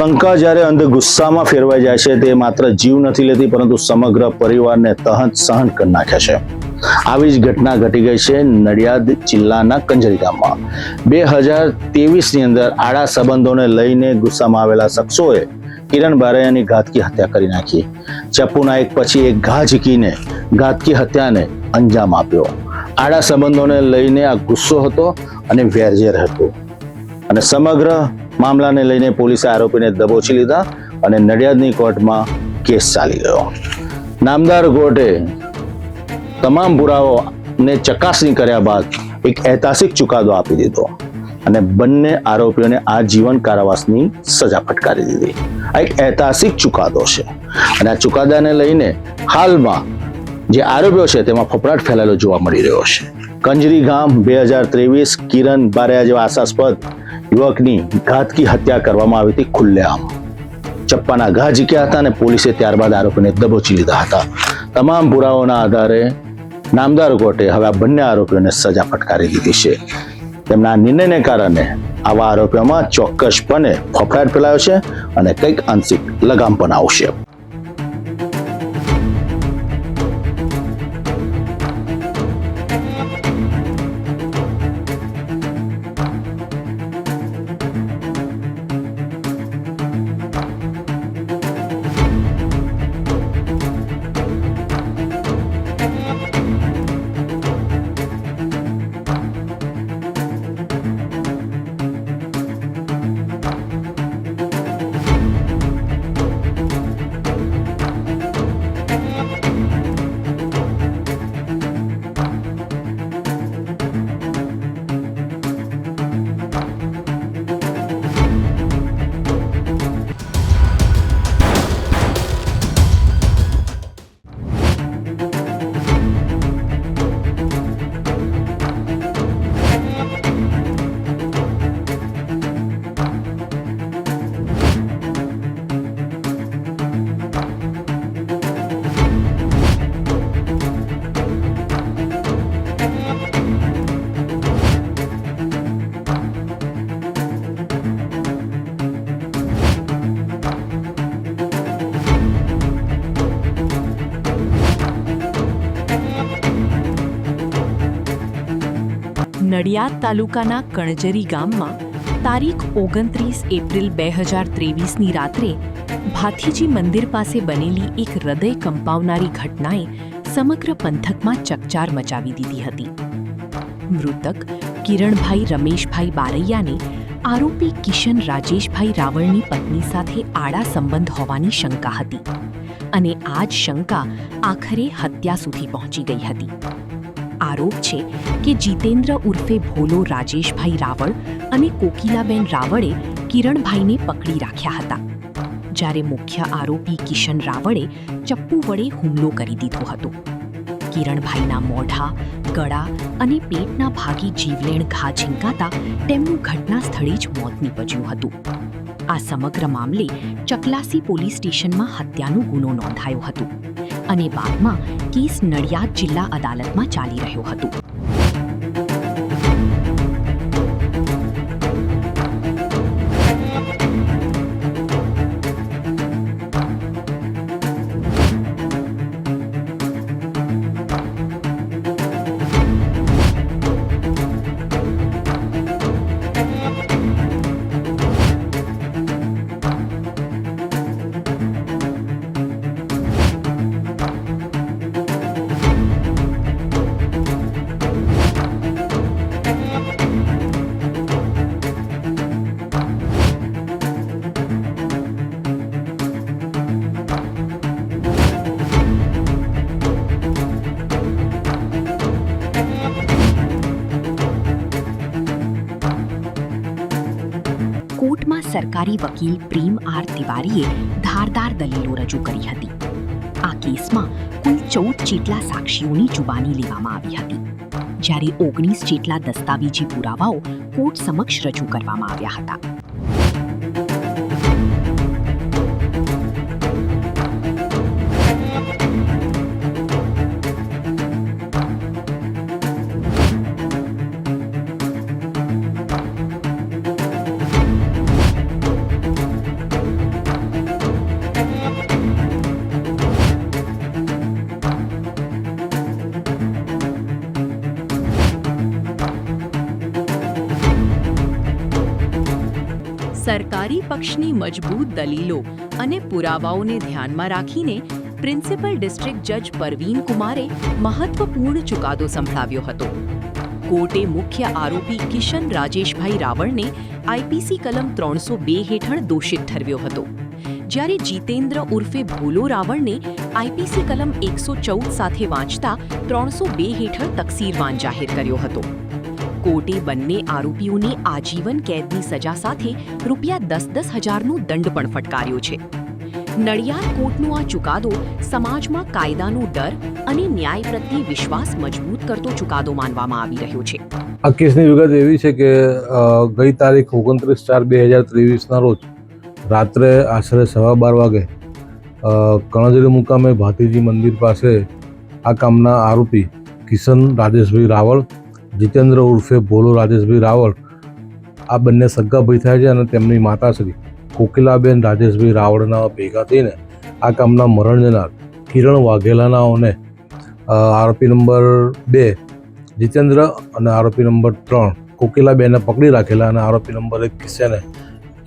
શંકા જ્યારે અંધ ગુસ્સામાં ફેરવાઈ જાય છે તે માત્ર જીવ નથી લેતી પરંતુ સમગ્ર પરિવારને તહત સહન કરી નાખે છે. આવી જ ઘટના ઘટી ગઈ છે નડિયાદ જિલ્લાના કંજરી ગામમાં. 2023ની અંદર આડા સંબંધોને લઈને ગુસ્સામાં આવેલા શખ્સોએ કિરણ બારૈયાની ઘાતકી હત્યા કરી નાખી. ચપ્પુના એક પછી એક ઘા ઝીકીને ઘાતકી હત્યાને અંજામ આપ્યો. આડા સંબંધોને લઈને આ ગુસ્સો હતો અને વેરઝેર હતું અને સમગ્ર મામલાને લઈને પોલીસે આરોપીને દબોચી લીધા અને નડિયાદની કોર્ટમાં કેસ ચાલી ગયો. નામદાર કોર્ટે તમામ પુરાવાઓને ચકાસણી કર્યા બાદ એક ઐતિહાસિક ચુકાદો આપી દીધો અને બંને આરોપીઓને આજીવન કારાવાસની સજા ફટકારી દીધી. આ એક ઐતિહાસિક ચુકાદો છે અને આ ચુકાદાને લઈને હાલમાં જે આરોપીઓ છે તેમાં ફફડાટ ફેલાયેલો જોવા મળી રહ્યો છે. કંજરી ગામ 2023 કિરણ બારૈયા જેવા આશાસ્પદ યુવકની ઘાતકી હત્યા કરવામાં આવી હતી ખુલ્લેઆમ. ચપ્પાના ઘા ઝીક્યા હતા અને પોલીસે ત્યારબાદ આરોપીને દબોચી લીધા હતા. તમામ પુરાવાઓના આધારે નામદાર કોર્ટે હવે આ બંને આરોપીઓને સજા ફટકારી દીધી છે. તેમના નિર્ણયને કારણે આવા આરોપીઓમાં ચોક્કસપણે ફફડાટ ફેલાયો છે અને કંઈક આંશિક લગામ પણ આવશે. નડિયાદ તાલુકાના કણજરી ગામમાં તારીખ 29 એપ્રિલ 2023ની રાત્રે ભાથીજી મંદિર પાસે બનેલી એક હૃદય કંપાવનારી ઘટનાએ સમગ્ર પંથકમાં ચકચાર મચાવી દીધી હતી. મૃતક કિરણભાઈ રમેશભાઈ બારૈયાને આરોપી કિશન રાજેશભાઈ રાવળની પત્ની સાથે આડા સંબંધ હોવાની શંકા હતી અને આ જ શંકા આખરે હત્યા સુધી પહોંચી ગઈ હતી. આરોપ છે કે જીતેન્દ્ર ઉર્ફે ભોલો રાજેશભાઈ રાવળ અને કોકિલાબેન રાવળે કિરણભાઈને પકડી રાખ્યા હતા. જ્યારે મુખ્ય આરોપી કિશન રાવળે ચપ્પુ વડે હુમલો કરી દીધો હતો. કિરણભાઈના મોઢા, ગળા અને પેટના ભાગે જીવલેણ ઘા ઝીંકાતા તેમનું ઘટના સ્થળે જ મોત નીપજ્યું હતું. આ સમગ્ર મામલે ચકલાસી પોલીસ સ્ટેશનમાં હત્યાનો ગુનો નોંધાયો હતો અને બાદમાં કેસ નડિયાદ જિલ્લા અદાલતમાં ચાલી રહ્યો હતો. કોર્ટમાં સરકારી વકીલ પ્રેમ આર તિવારીએ ધારદાર દલીલો રજૂ કરી હતી. આ કેસમાં કુલ 14 જેટલા સાક્ષીઓની જુબાની લેવામાં આવી હતી, જ્યારે 19 જેટલા દસ્તાવેજી પુરાવાઓ કોર્ટ સમક્ષ રજૂ કરવામાં આવ્યા હતા. સરકારી પક્ષની મજબૂત દલીલો અને પુરાવાઓને ધ્યાનમાં રાખીને પ્રિન્સિપલ ડિસ્ટ્રિક્ટ જજ પરવીન કુમારે મહત્વપૂર્ણ ચુકાદો સંભળાવ્યો હતો. કોર્ટે મુખ્ય આરોપી કિશન રાજેશભાઈ રાવળને આઈપીસી કલમ 302 હેઠળ દોષિત ઠરવ્યો હતો, જ્યારે જીતેન્દ્ર ઉર્ફે ભોલો રાવળને આઈપીસી કલમ 114 સાથે વાંચતા 302 હેઠળ તકસીરવાન જાહેર કર્યો હતો. કોર્ટે બંને આરોપીઓને આજીવન કેદની સજા સાથે ₹10,000નો દંડ પણ ફટકાર્યો છે. નડિયાદ કોર્ટનો આ ચુકાદો સમાજમાં કાયદાનો ડર અને ન્યાય પ્રત્યે વિશ્વાસ મજબૂત કરતો ચુકાદો માનવામાં આવી રહ્યો છે. આ કેસની વિગત એવી છે કે ગઈ તારીખ 29/4/2023ના રોજ રાત્રે આશરે 12:15 વાગે કણજરી મુકામે ભાતીજી મંદિર પાસે આ કામના આરોપી કિશન રાજેશભાઈ રાવળ, જીતેન્દ્ર ઉર્ફે ભોલો રાજેશભાઈ રાવળ, આ બંને સગા ભાઈ થાય છે અને તેમની માતાશ્રી કોકિલાબેન રાજેશભાઈ રાવળના ભેગા થઈને આ કામના મરણ જનાર કિરણ વાઘેલાનાઓને આરોપી નંબર 2 જીતેન્દ્ર અને આરોપી નંબર 3 કોકિલાબેનને પકડી રાખેલા અને આરોપી નંબર 1 કિશને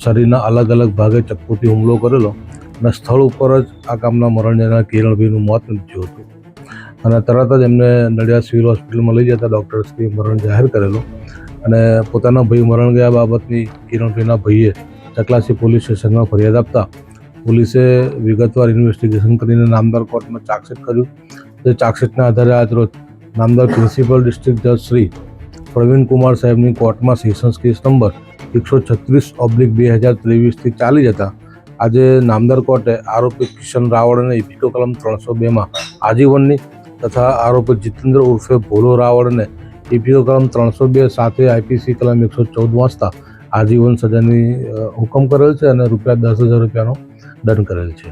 શરીરના અલગ અલગ ભાગે ચપ્પુથી હુમલો કરેલો અને સ્થળ ઉપર જ આ કામના મરણ જનાર કિરણભાઈનું મોત નીપજ્યું હતું. અને તરત જ એમને નડિયાદ સિવિલ હોસ્પિટલમાં લઈ જતા ડૉક્ટર્સથી મરણ જાહેર કરેલો અને પોતાના ભાઈ મરણ ગયા બાબતની કિરણભાઈના ભાઈએ ચકલાસી પોલીસ સ્ટેશનમાં ફરિયાદ આપતા પોલીસે વિગતવાર ઇન્વેસ્ટિગેશન કરીને નામદાર કોર્ટમાં ચાર્જશીટ કર્યું. જે ચાર્જશીટના આધારે આજરોજ નામદાર પ્રિન્સિપલ ડિસ્ટ્રિક્ટ જજ શ્રી પ્રવીણ કુમાર સાહેબની કોર્ટમાં સેશન્સ કેસ નંબર 136/2023થી ચાલી જતા આજે નામદાર કોર્ટે આરોપી કિશન રાવળને ઇફકો કલમ 302માં આજીવનની તથા આરોપી જીતેન્દ્ર ઉર્ફે ભોલો રાવળને ઇફકો કલમ 302 સાથે આઈપીસી કલમ 114 વાંચતા આજીવન સજાની હુકમ કરેલ છે અને ₹10,000નો દંડ કરેલ છે.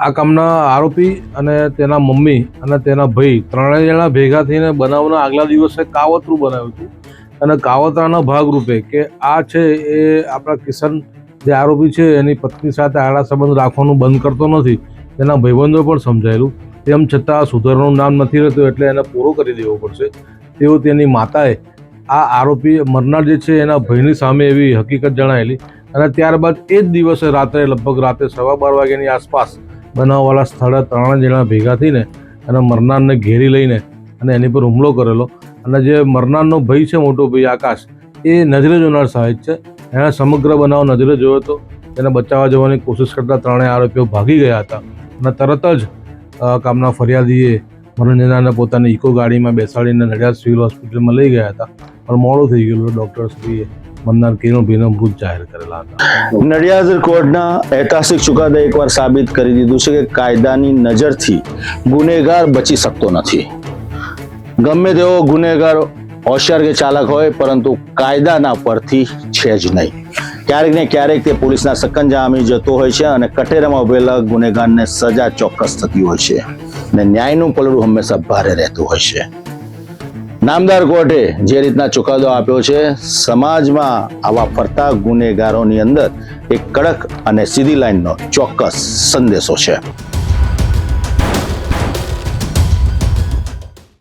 આ કામના આરોપી અને તેના મમ્મી અને તેના ભાઈ ત્રણેય જણા ભેગા થઈને બનાવના આગલા દિવસે કાવતરું બનાવ્યું હતું અને કાવતરાના ભાગરૂપે કે આ છે એ આપણા કિશન જે આરોપી છે એની પત્ની સાથે આડા સંબંધ રાખવાનું બંધ કરતો નથી, તેના ભાઈબંધો પણ સમજાયેલું, તેમ છતાં સુધારવાનું નામ નથી રહેતું એટલે એને પૂરો કરી દેવો પડશે તેવું તેની માતાએ આ આરોપી મરનાર જે છે એના ભાઈની સામે એવી હકીકત જણાવેલી અને ત્યારબાદ એ જ દિવસે રાત્રે લગભગ રાતે 12:15 વાગ્યાની આસપાસ બનાવવાળા સ્થળે ત્રણ જણા ભેગા થઈને અને મરનારને ઘેરી લઈને અને એની પર હુમલો કરેલો. અને જે મરનારનો ભાઈ છે, મોટો ભાઈ આકાશ, એ નજરે જોનાર સાહેબ છે. એણે સમગ્ર બનાવ નજરે જોયો હતો. તેને બચાવવા જવાની કોશિશ કરતા ત્રણેય આરોપીઓ ભાગી ગયા હતા અને તરત જ કામના ફરિયાદીએ મરણ જનારને પોતાની ઇકો ગાડીમાં બેસાડીને નડિયાદ સિવિલ હોસ્પિટલમાં લઈ ગયા હતા, પણ મોડું થઈ ગયેલું. ડૉક્ટરશ્રીએ મરનાર કિરણભાઈને મૃત જાહેર કરેલા હતા. નડિયાદ કોર્ટના ઐતિહાસિક ચુકાદા એકવાર સાબિત કરી દીધું છે કે કાયદાની નજરથી ગુનેગાર બચી શકતો નથી. ગમે તેવો ગુનેગાર હોશિયાર કે ચાલાક હોય, પરંતુ કાયદાના પરથી છે જ નહીં. ક્યારેક ને ક્યારેક તે પોલીસના સકંજામાં જતો હોય છે અને કટેરામાં ઉભેલા ગુનેગારને સજા ચોક્કસ થતી હોય છે અને ન્યાયનું પલડું હંમેશા ભારે રહેતું હોય છે. નામદાર કોર્ટે જે રીતના ચુકાદો આપ્યો છે, સમાજમાં આવા ફરતા ગુનેગારોની અંદર એક કડક અને સીધી લાઈનનો ચોક્કસ સંદેશો છે.